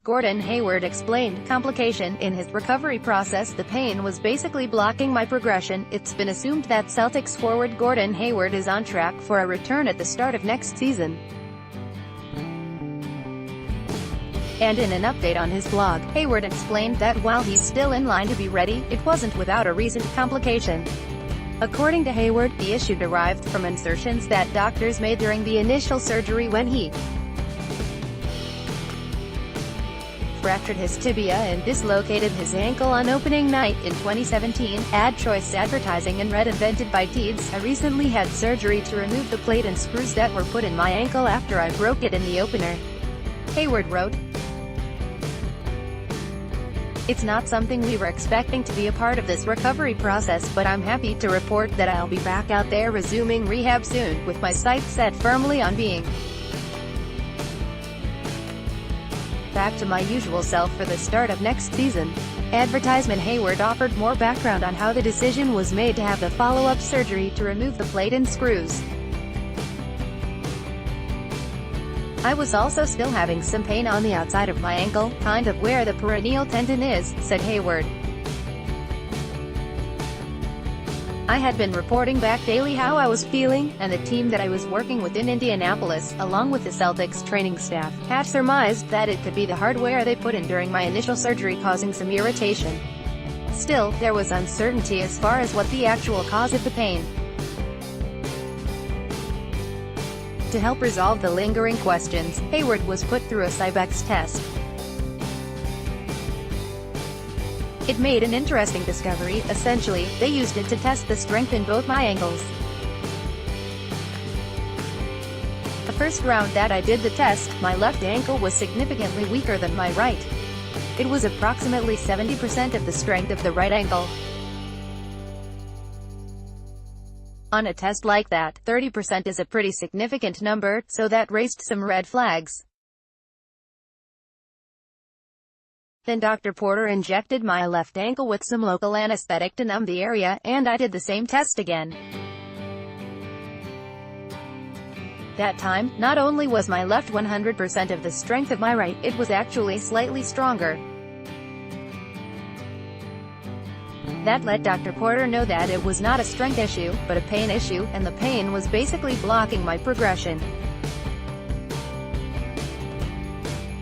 Gordon Hayward explained, complication. In his recovery process, the pain was basically blocking my progression. It's been assumed that Celtics forward Gordon Hayward is on track for a return at the start of next season. And in an update on his blog, Hayward explained that while he's still in line to be ready, it wasn't without a recent complication. According to Hayward, the issue derived from insertions that doctors made during the initial surgery when he fractured his tibia and dislocated his ankle on opening night in 2017. Ad choice advertising and red invented by Teeds. I recently had surgery to remove the plate and screws that were put in my ankle after I broke it in the opener. Hayward wrote, "It's not something we were expecting to be a part of this recovery process, but I'm happy to report that I'll be back out there resuming rehab soon, with my sights set firmly on being back to my usual self for the start of next season." Advertisement. Hayward offered more background on how the decision was made to have the follow-up surgery to remove the plate and screws. "I was also still having some pain on the outside of my ankle, kind of where the peroneal tendon is," said Hayward. "I had been reporting back daily how I was feeling, and the team that I was working with in Indianapolis, along with the Celtics training staff, had surmised that it could be the hardware they put in during my initial surgery causing some irritation. Still, there was uncertainty as far as what the actual cause of the pain. To help resolve the lingering questions, Hayward was put through a Cybex test. It made an interesting discovery. Essentially, they used it to test the strength in both my ankles. The first round that I did the test, my left ankle was significantly weaker than my right. It was approximately 70% of the strength of the right ankle. On a test like that, 30% is a pretty significant number, so that raised some red flags. Then Dr. Porter injected my left ankle with some local anesthetic to numb the area, and I did the same test again. That time, not only was my left 100% of the strength of my right, it was actually slightly stronger. That let Dr. Porter know that it was not a strength issue, but a pain issue, and the pain was basically blocking my progression.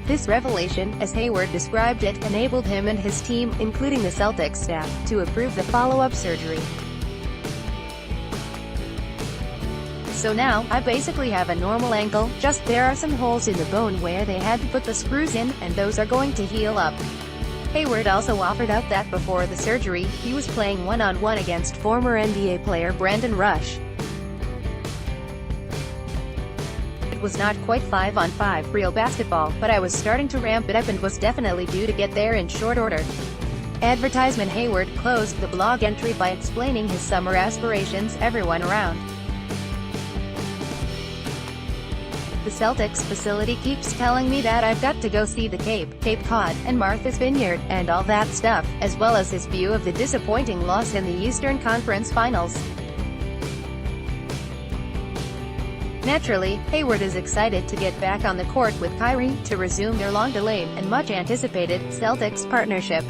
This revelation, as Hayward described it, enabled him and his team, including the Celtics staff, to approve the follow-up surgery. So now, I basically have a normal ankle, just there are some holes in the bone where they had to put the screws in, and those are going to heal up." Hayward also offered up that before the surgery, he was playing one-on-one against former NBA player Brandon Rush. "It was not quite 5-on-5 real basketball, but I was starting to ramp it up and was definitely due to get there in short order." Advertisement. Hayward closed the blog entry by explaining his summer aspirations. "Everyone around the Celtics facility keeps telling me that I've got to go see the Cape Cod, and Martha's Vineyard, and all that stuff," as well as his view of the disappointing loss in the Eastern Conference Finals. Naturally, Hayward is excited to get back on the court with Kyrie, to resume their long-delayed, and much-anticipated, Celtics partnership.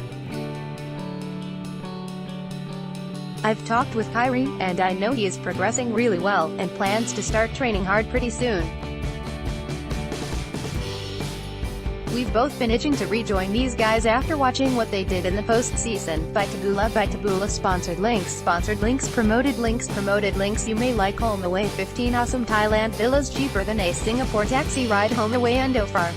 "I've talked with Kyrie, and I know he is progressing really well, and plans to start training hard pretty soon. We've both been itching to rejoin these guys after watching what they did in the postseason." By Taboola. Sponsored links. Promoted links. You may like home away 15 awesome Thailand villas cheaper than a Singapore taxi ride home away and far.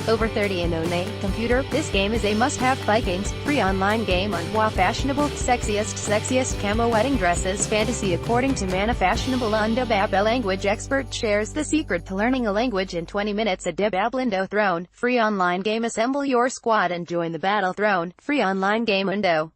Over 30 in One computer. This game is a must-have. Vikings, free online game on WoW. Fashionable, sexiest camo wedding dresses fantasy according to Mana. Fashionable Undabab. A language expert shares the secret to learning a language in 20 minutes. A Lindo Throne, free online game. Assemble your squad and join the battle. Throne, free online game. Undo.